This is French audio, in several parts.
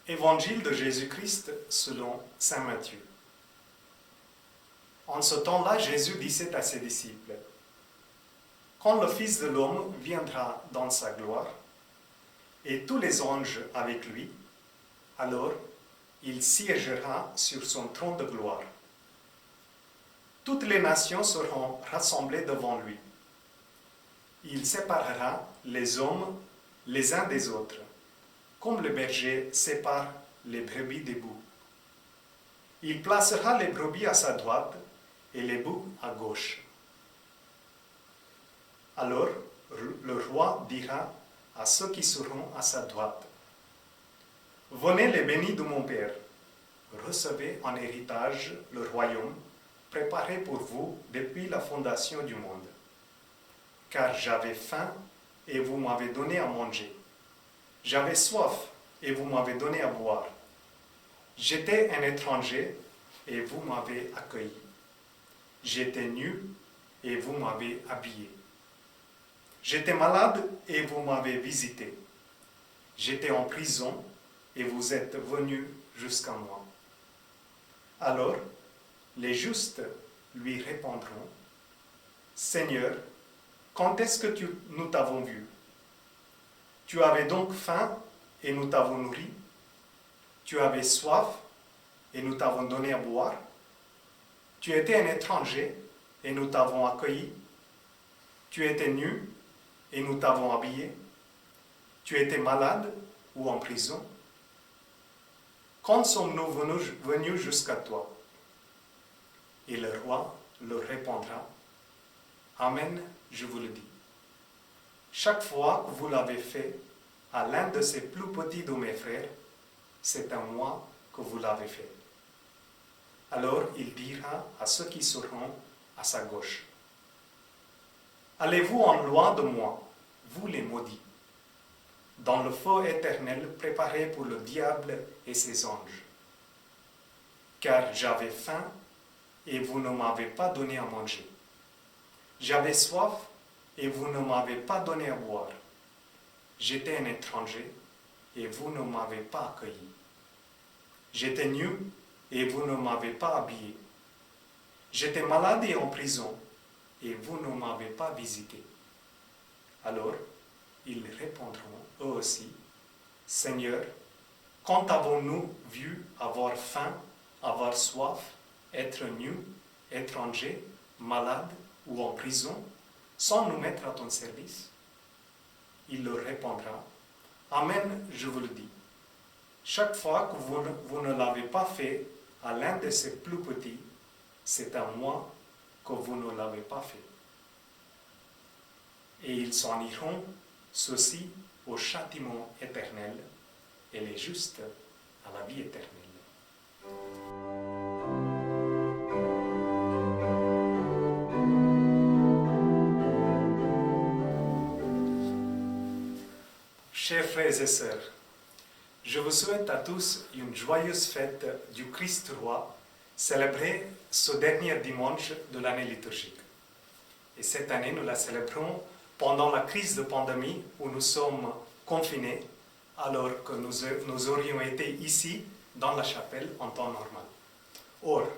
Évangile de Jésus-Christ selon saint Matthieu. En ce temps-là, Jésus disait à ses disciples, « Quand le Fils de l'homme viendra dans sa gloire, et tous les anges avec lui, alors il siégera sur son trône de gloire. Toutes les nations seront rassemblées devant lui. Il séparera les hommes les uns des autres, comme le berger sépare les brebis des boucs. Il placera les brebis à sa droite et les boucs à gauche. Alors le roi dira à ceux qui seront à sa droite, « Venez les bénis de mon Père, recevez en héritage le royaume préparé pour vous depuis la fondation du monde. Car j'avais faim et vous m'avez donné à manger. J'avais soif et vous m'avez donné à boire. J'étais un étranger et vous m'avez accueilli. J'étais nu et vous m'avez habillé. J'étais malade et vous m'avez visité. J'étais en prison et vous êtes venus jusqu'à moi. » Alors, les justes lui répondront, « Seigneur, quand est-ce que nous t'avons vu? Tu avais donc faim et nous t'avons nourri? Tu avais soif et nous t'avons donné à boire? Tu étais un étranger et nous t'avons accueilli? Tu étais nu et nous t'avons habillé? Tu étais malade ou en prison? Quand sommes-nous venus jusqu'à toi? » Et le roi leur répondra, « Amen, je vous le dis. Chaque fois que vous l'avez fait à l'un de ces plus petits de mes frères, c'est à moi que vous l'avez fait. » Alors il dira à ceux qui seront à sa gauche, « Allez-vous en loin de moi, vous les maudits, dans le feu éternel préparé pour le diable et ses anges. Car j'avais faim et vous ne m'avez pas donné à manger. J'avais soif et vous ne m'avez pas donné à boire. J'étais un étranger et vous ne m'avez pas accueilli. J'étais nu et vous ne m'avez pas habillé. J'étais malade et en prison et vous ne m'avez pas visité. » Alors, ils répondront eux aussi, « Seigneur, quand avons-nous vu avoir faim, avoir soif, être nu, étranger, malade ou en prison, sans nous mettre à ton service? » Il leur répondra, « Amen, je vous le dis. Chaque fois que vous ne l'avez pas fait à l'un de ces plus petits, c'est à moi que vous ne l'avez pas fait. » Et ils s'en iront, ceux-ci au châtiment éternel, et les justes à la vie éternelle. Chers frères et sœurs, je vous souhaite à tous une joyeuse fête du Christ Roi, célébrée ce dernier dimanche de l'année liturgique. Et cette année, nous la célébrons pendant la crise de pandémie où nous sommes confinés, alors que nous aurions été ici, dans la chapelle, en temps normal. Or,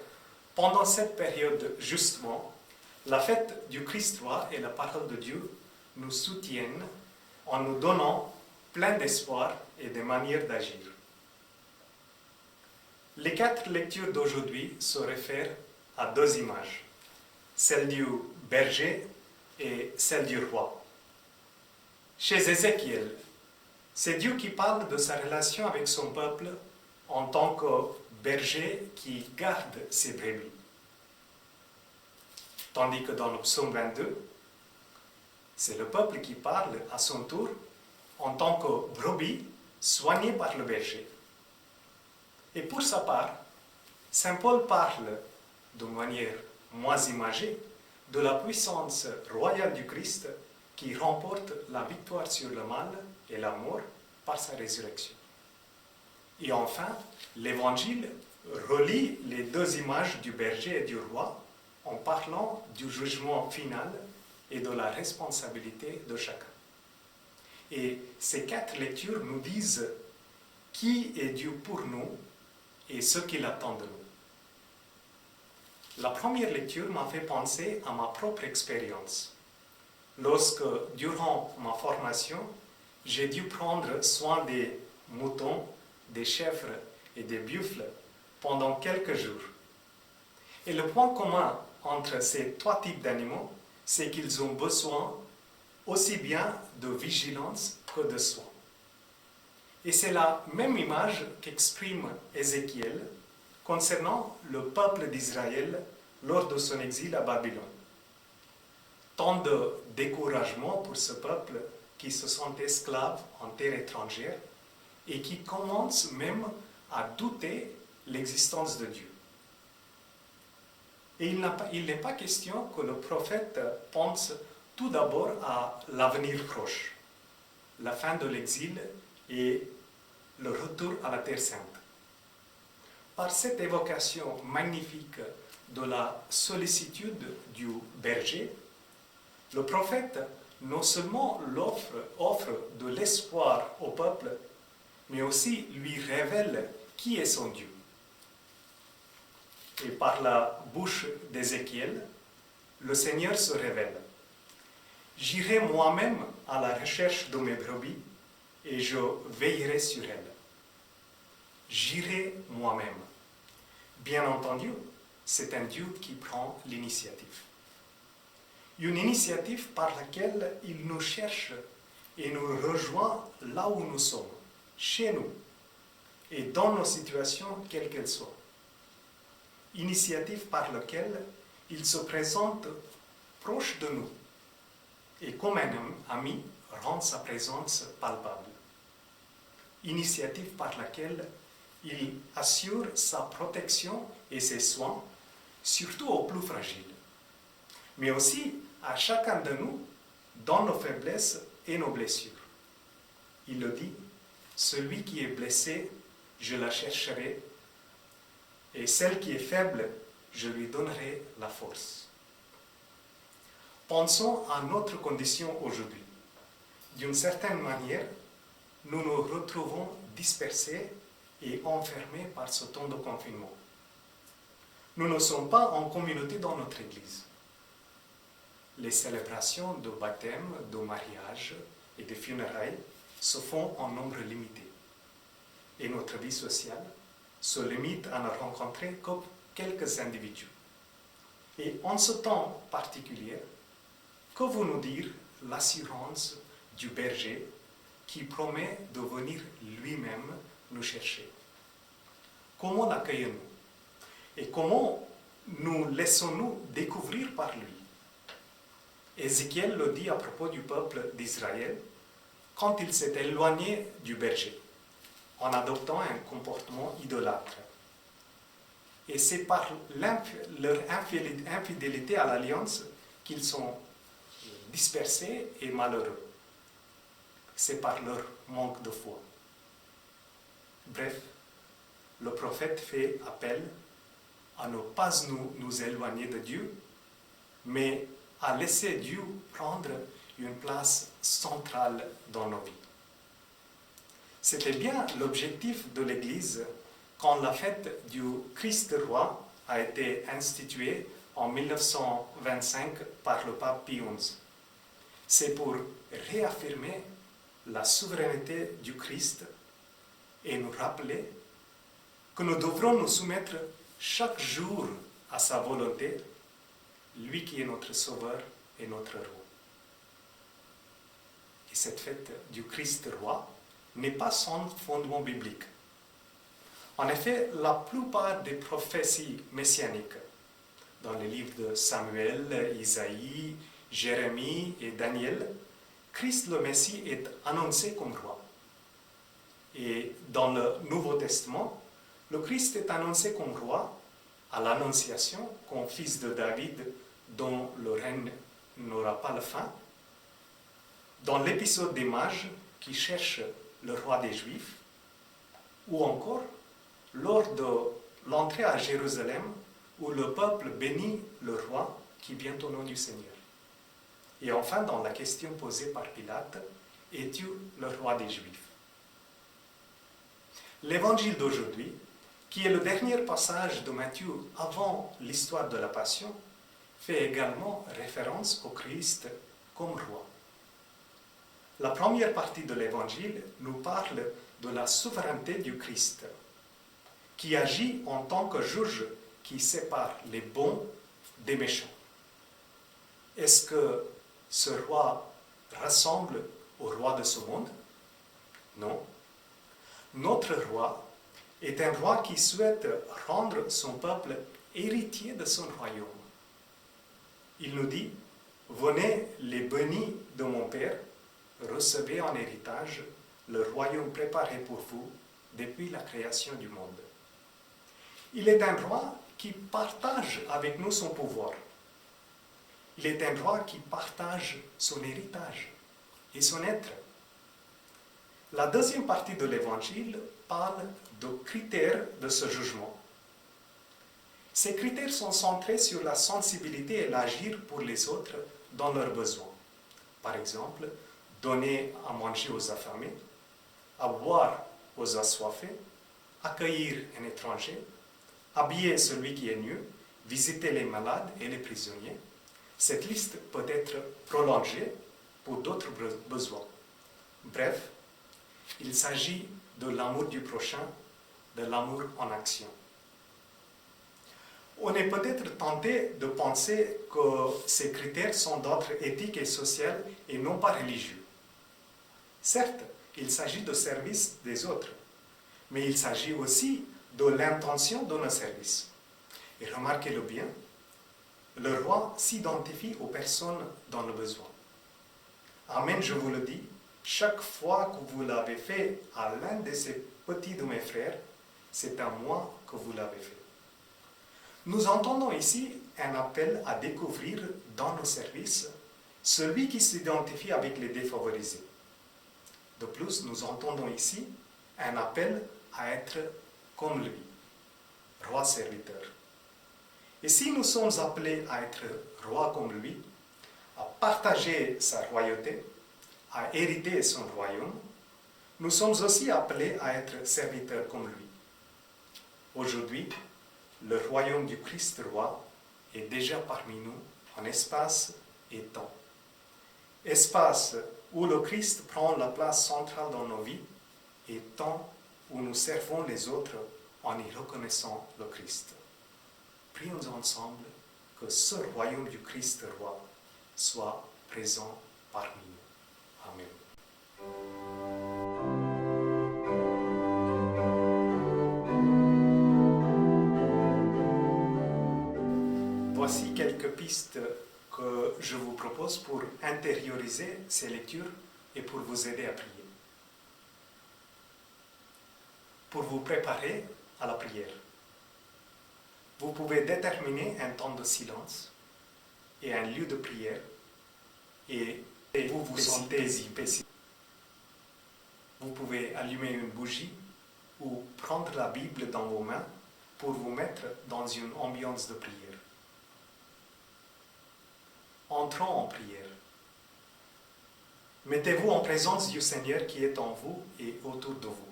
pendant cette période, justement, la fête du Christ Roi et la parole de Dieu nous soutiennent en nous donnant plein d'espoir et de manières d'agir. Les 4 lectures d'aujourd'hui se réfèrent à 2 images, celle du berger et celle du roi. Chez Ézéchiel, c'est Dieu qui parle de sa relation avec son peuple en tant que berger qui garde ses brebis. Tandis que dans le psaume 22, c'est le peuple qui parle à son tour en tant que brebis soignées par le berger. Et pour sa part, saint Paul parle de manière moins imagée de la puissance royale du Christ qui remporte la victoire sur le mal et la mort par sa résurrection. Et enfin, l'Évangile relie les 2 images du berger et du roi en parlant du jugement final et de la responsabilité de chacun. Et ces 4 lectures nous disent qui est Dieu pour nous et ce qu'il attend de nous. La première lecture m'a fait penser à ma propre expérience. Lorsque, durant ma formation, j'ai dû prendre soin des moutons, des chèvres et des buffles pendant quelques jours. Et le point commun entre ces trois types d'animaux, c'est qu'ils ont besoin aussi bien de vigilance que de soins. Et c'est la même image qu'exprime Ézéchiel concernant le peuple d'Israël lors de son exil à Babylone. Tant de découragement pour ce peuple qui se sent esclave en terre étrangère et qui commence même à douter l'existence de Dieu. Et il n'est pas question que le prophète pense tout d'abord à l'avenir proche, la fin de l'exil et le retour à la Terre Sainte. Par cette évocation magnifique de la sollicitude du berger, le prophète non seulement offre de l'espoir au peuple, mais aussi lui révèle qui est son Dieu. Et par la bouche d'Ézéchiel, le Seigneur se révèle. J'irai moi-même à la recherche de mes brebis et je veillerai sur elles. J'irai moi-même. Bien entendu, c'est un Dieu qui prend l'initiative. Une initiative par laquelle il nous cherche et nous rejoint là où nous sommes, chez nous, et dans nos situations, quelles qu'elles soient. Initiative par laquelle il se présente proche de nous et comme un ami rend sa présence palpable. Initiative par laquelle il assure sa protection et ses soins, surtout aux plus fragiles, mais aussi à chacun de nous dans nos faiblesses et nos blessures. Il le dit, celui qui est blessé, je la chercherai, et celle qui est faible, je lui donnerai la force. Pensons à notre condition aujourd'hui. D'une certaine manière, nous nous retrouvons dispersés et enfermés par ce temps de confinement. Nous ne sommes pas en communauté dans notre Église. Les célébrations de baptême, de mariage et de funérailles se font en nombre limité. Et notre vie sociale se limite à ne rencontrer que quelques individus. Et en ce temps particulier, que vous nous dire l'assurance du berger qui promet de venir lui-même nous chercher? Comment l'accueillons-nous? Et comment nous laissons-nous découvrir par lui? Ézéchiel le dit à propos du peuple d'Israël quand il s'est éloigné du berger, en adoptant un comportement idolâtre. Et c'est par leur infidélité à l'alliance qu'ils sont dispersés et malheureux. C'est par leur manque de foi. Bref, le prophète fait appel à ne pas nous éloigner de Dieu, mais à laisser Dieu prendre une place centrale dans nos vies. C'était bien l'objectif de l'Église quand la fête du Christ roi a été instituée en 1925 par le pape Pie XI. C'est pour réaffirmer la souveraineté du Christ et nous rappeler que nous devrons nous soumettre chaque jour à sa volonté, lui qui est notre Sauveur et notre Roi. Et cette fête du Christ roi n'est pas sans fondement biblique. En effet, la plupart des prophéties messianiques, dans les livres de Samuel, Isaïe, Jérémie et Daniel, Christ le Messie est annoncé comme roi. Et dans le Nouveau Testament, le Christ est annoncé comme roi à l'Annonciation, comme fils de David, dont le règne n'aura pas de fin. Dans l'épisode des Mages, qui cherche le roi des Juifs, ou encore lors de l'entrée à Jérusalem, où le peuple bénit le roi qui vient au nom du Seigneur. Et enfin, dans la question posée par Pilate, es-tu le roi des Juifs? L'évangile d'aujourd'hui, qui est le dernier passage de Matthieu avant l'histoire de la Passion, fait également référence au Christ comme roi. La première partie de l'évangile nous parle de la souveraineté du Christ, qui agit en tant que juge qui sépare les bons des méchants. Est-ce que ce roi ressemble au roi de ce monde? Non. Notre roi est un roi qui souhaite rendre son peuple héritier de son royaume. Il nous dit, « Venez les bénis de mon Père, recevez en héritage le royaume préparé pour vous depuis la création du monde. » Il est un roi qui partage avec nous son pouvoir. Il est un roi qui partage son héritage et son être. La deuxième partie de l'Évangile parle de critères de ce jugement. Ces critères sont centrés sur la sensibilité et l'agir pour les autres dans leurs besoins. Par exemple, donner à manger aux affamés, à boire aux assoiffés, accueillir un étranger, habiller celui qui est nu, visiter les malades et les prisonniers. Cette liste peut être prolongée pour d'autres besoins. Bref, il s'agit de l'amour du prochain, de l'amour en action. On est peut-être tenté de penser que ces critères sont d'ordre éthique et social et non pas religieux. Certes, il s'agit de service des autres, mais il s'agit aussi de l'intention de nos services. Et remarquez-le bien, le roi s'identifie aux personnes dans le besoin. Amen, je vous le dis, chaque fois que vous l'avez fait à l'un de ces petits de mes frères, c'est à moi que vous l'avez fait. Nous entendons ici un appel à découvrir dans nos services celui qui s'identifie avec les défavorisés. De plus, nous entendons ici un appel à être comme lui, roi serviteur. Et si nous sommes appelés à être roi comme lui, à partager sa royauté, à hériter son royaume, nous sommes aussi appelés à être serviteurs comme lui. Aujourd'hui, le royaume du Christ roi est déjà parmi nous en espace et temps. Espace où le Christ prend la place centrale dans nos vies et temps où nous servons les autres en y reconnaissant le Christ. Prions ensemble que ce royaume du Christ roi soit présent parmi nous. Amen. Voici quelques pistes que je vous propose pour intérioriser ces lectures et pour vous aider à prier. Pour vous préparer à la prière, vous pouvez déterminer un temps de silence et un lieu de prière et vous vous sentez paisible. Vous pouvez allumer une bougie ou prendre la Bible dans vos mains pour vous mettre dans une ambiance de prière. Entrons en prière. Mettez-vous en présence du Seigneur qui est en vous et autour de vous.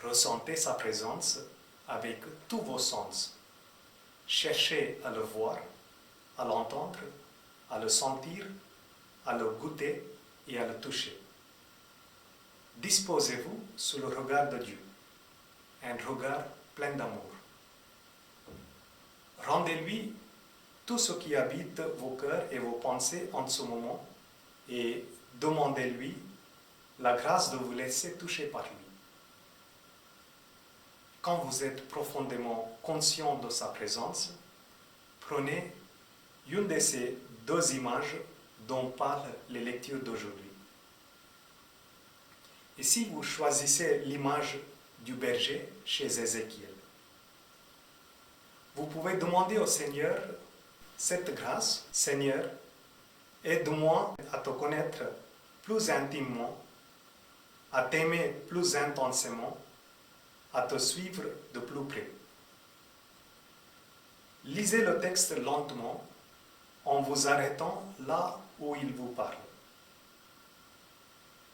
Ressentez sa présence avec tous vos sens. Cherchez à le voir, à l'entendre, à le sentir, à le goûter et à le toucher. Disposez-vous sous le regard de Dieu, un regard plein d'amour. Rendez-lui tout ce qui habite vos cœurs et vos pensées en ce moment et demandez-lui la grâce de vous laisser toucher par lui. Quand vous êtes profondément conscient de sa présence, prenez une de ces deux images dont parlent les lectures d'aujourd'hui. Et si vous choisissez l'image du berger chez Ézéchiel, vous pouvez demander au Seigneur cette grâce. Seigneur, aide-moi à te connaître plus intimement, à t'aimer plus intensément, à te suivre de plus près. Lisez le texte lentement en vous arrêtant là où il vous parle.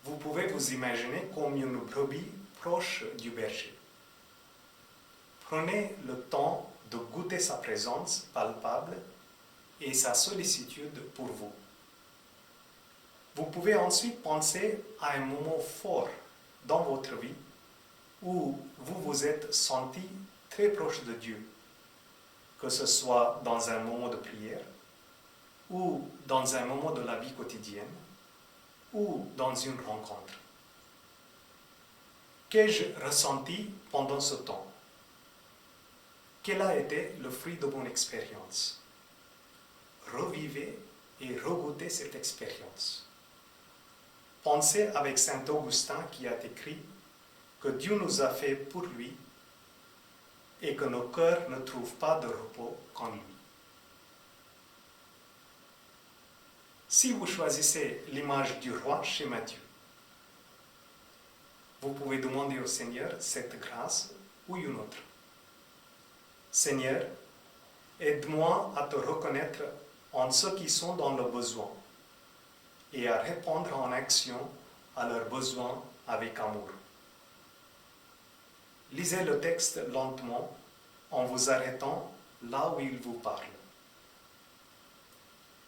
Vous pouvez vous imaginer comme une brebis proche du berger. Prenez le temps de goûter sa présence palpable et sa sollicitude pour vous. Vous pouvez ensuite penser à un moment fort dans votre vie où vous vous êtes senti très proche de Dieu, que ce soit dans un moment de prière, ou dans un moment de la vie quotidienne, ou dans une rencontre. Qu'ai-je ressenti pendant ce temps? Quel a été le fruit de mon expérience? Revivez et regoutez cette expérience. Pensez avec saint Augustin qui a écrit que Dieu nous a fait pour lui et que nos cœurs ne trouvent pas de repos qu'en lui. Si vous choisissez l'image du roi chez Matthieu, vous pouvez demander au Seigneur cette grâce ou une autre. Seigneur, aide-moi à te reconnaître en ceux qui sont dans le besoin et à répondre en action à leurs besoins avec amour. Lisez le texte lentement en vous arrêtant là où il vous parle.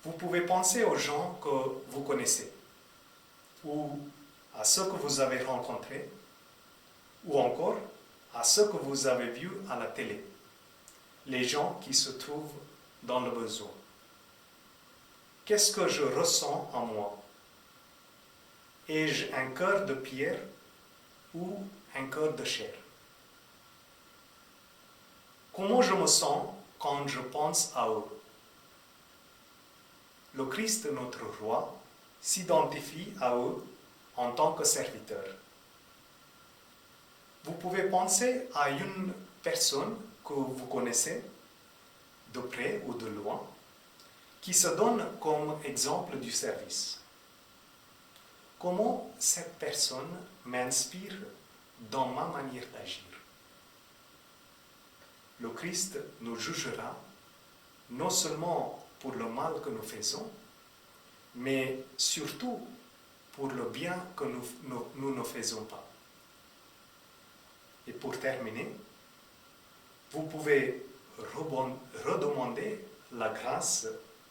Vous pouvez penser aux gens que vous connaissez, ou à ceux que vous avez rencontrés, ou encore à ceux que vous avez vus à la télé, les gens qui se trouvent dans le besoin. Qu'est-ce que je ressens en moi? Ai-je un cœur de pierre ou un cœur de chair? Comment je me sens quand je pense à eux? Le Christ, notre roi, s'identifie à eux en tant que serviteur. Vous pouvez penser à une personne que vous connaissez, de près ou de loin, qui se donne comme exemple du service. Comment cette personne m'inspire dans ma manière d'agir? Le Christ nous jugera non seulement pour le mal que nous faisons, mais surtout pour le bien que nous ne faisons pas. Et pour terminer, vous pouvez redemander la grâce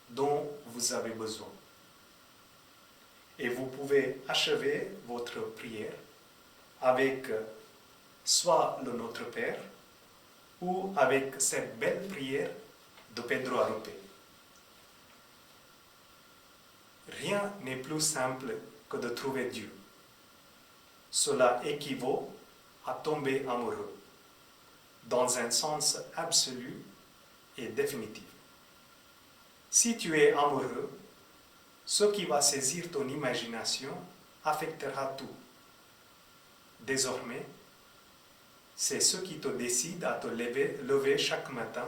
dont vous avez besoin. Et vous pouvez achever votre prière avec soit le Notre Père ou avec cette belle prière de Pedro Arrupe. Rien n'est plus simple que de trouver Dieu. Cela équivaut à tomber amoureux, dans un sens absolu et définitif. Si tu es amoureux, ce qui va saisir ton imagination affectera tout. Désormais, c'est ce qui te décide à te lever chaque matin,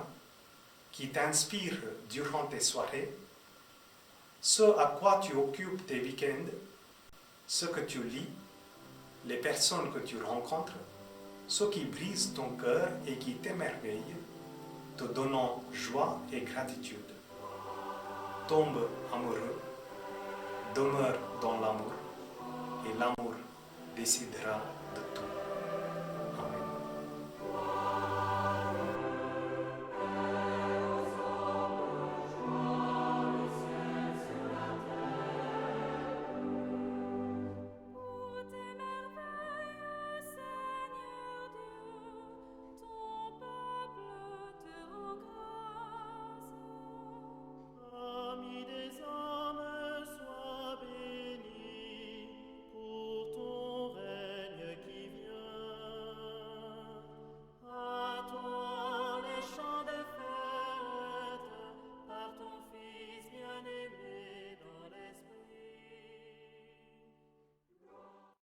qui t'inspire durant tes soirées, ce à quoi tu occupes tes week-ends, ce que tu lis, les personnes que tu rencontres, ce qui brise ton cœur et qui t'émerveille, te donnant joie et gratitude. Tombe amoureux, demeure dans l'amour, et l'amour décidera de tout.